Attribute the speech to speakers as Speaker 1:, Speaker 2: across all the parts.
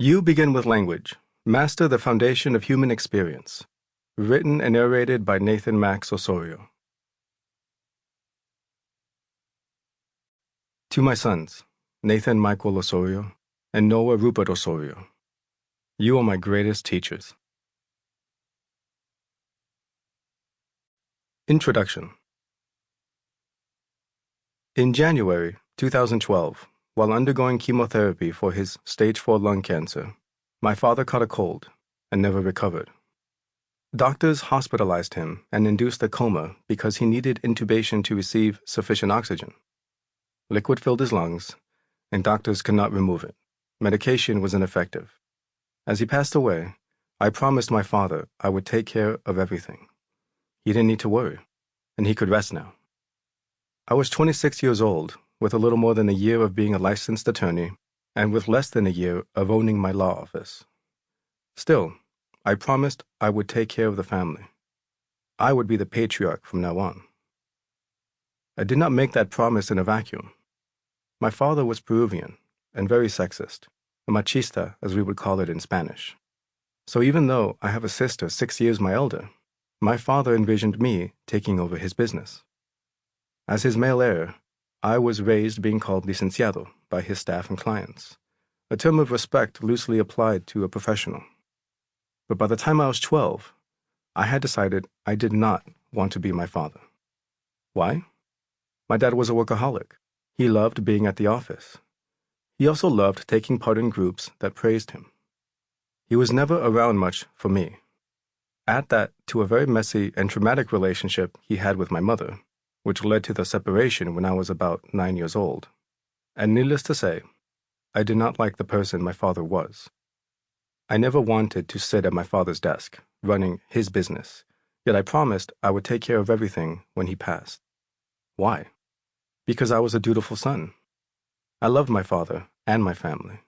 Speaker 1: You begin with language. Master the foundation of human experience. Written and narrated by Nathan Max Osorio. To my sons, Nathan Michael Osorio and Noah Rupert Osorio, you are my greatest teachers. Introduction. In January 2012, while undergoing chemotherapy for his stage 4 lung cancer, my father caught a cold and never recovered. Doctors hospitalized him and induced a coma because he needed intubation to receive sufficient oxygen. Liquid filled his lungs, and doctors could not remove it. Medication was ineffective. As he passed away, I promised my father I would take care of everything. He didn't need to worry, and he could rest now. I was 26 years old, with a little more than a year of being a licensed attorney, and with less than a year of owning my law office. Still, I promised I would take care of the family. I would be the patriarch from now on. I did not make that promise in a vacuum. My father was Peruvian and very sexist, a machista as we would call it in Spanish. So even though I have a sister 6 years my elder, my father envisioned me taking over his business. As his male heir, I was raised being called licenciado by his staff and clients, a term of respect loosely applied to a professional. But by the time I was 12, I had decided I did not want to be my father. Why? My dad was a workaholic. He loved being at the office. He also loved taking part in groups that praised him. He was never around much for me. Add that to a very messy and traumatic relationship he had with my mother, which led to the separation when I was about 9 years old. And needless to say, I did not like the person my father was. I never wanted to sit at my father's desk, running his business, yet I promised I would take care of everything when he passed. Why? Because I was a dutiful son. I loved my father and my family.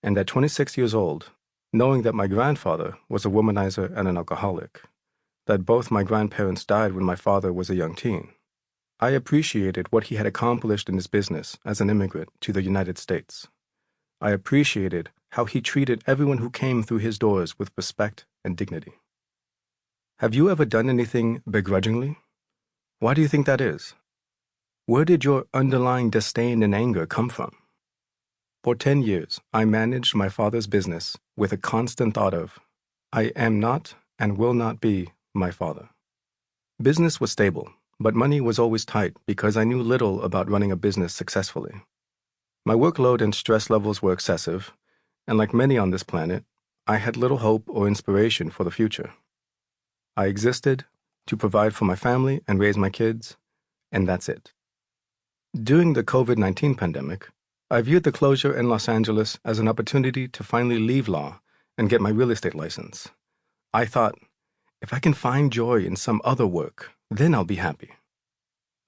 Speaker 1: And at 26 years old, knowing that my grandfather was a womanizer and an alcoholic, that both my grandparents died when my father was a young teen, I appreciated what he had accomplished in his business as an immigrant to the United States. I appreciated how he treated everyone who came through his doors with respect and dignity. Have you ever done anything begrudgingly? Why do you think that is? Where did your underlying disdain and anger come from? For 10 years, I managed my father's business with a constant thought of, I am not and will not be my father. Business was stable, but money was always tight because I knew little about running a business successfully. My workload and stress levels were excessive, and like many on this planet, I had little hope or inspiration for the future. I existed to provide for my family and raise my kids, and that's it. During the COVID-19 pandemic, I viewed the closure in Los Angeles as an opportunity to finally leave law and get my real estate license. I thought, if I can find joy in some other work, then I'll be happy.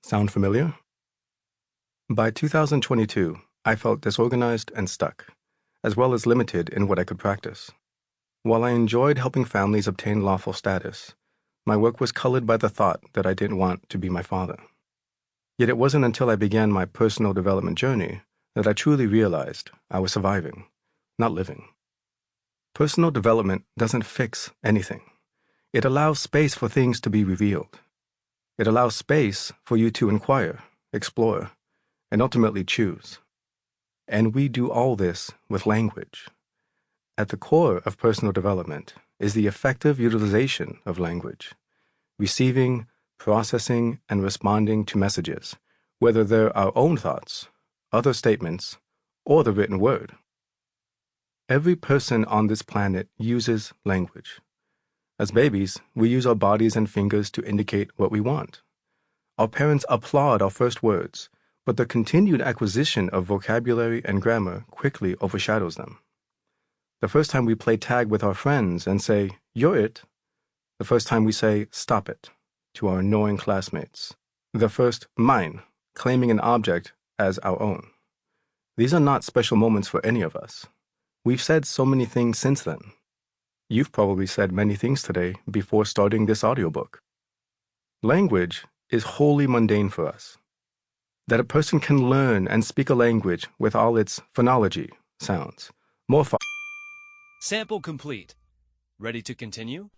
Speaker 1: Sound familiar? By 2022, I felt disorganized and stuck, as well as limited in what I could practice. While I enjoyed helping families obtain lawful status, my work was colored by the thought that I didn't want to be my father. Yet it wasn't until I began my personal development journey that I truly realized I was surviving, not living. Personal development doesn't fix anything. It allows space for things to be revealed. It allows space for you to inquire, explore, and ultimately choose. And we do all this with language. At the core of personal development is the effective utilization of language, receiving, processing, and responding to messages, whether they're our own thoughts, other statements, or the written word. Every person on this planet uses language. As babies, we use our bodies and fingers to indicate what we want. Our parents applaud our first words, but the continued acquisition of vocabulary and grammar quickly overshadows them. The first time we play tag with our friends and say, "You're it." The first time we say, "Stop it," to our annoying classmates. The first mine, claiming an object as our own. These are not special moments for any of us. We've said so many things since then. You've probably said many things today before starting this audiobook. Language is wholly mundane for us. That a person can learn and speak a language with all its phonology, sounds,
Speaker 2: Sample complete. Ready to continue?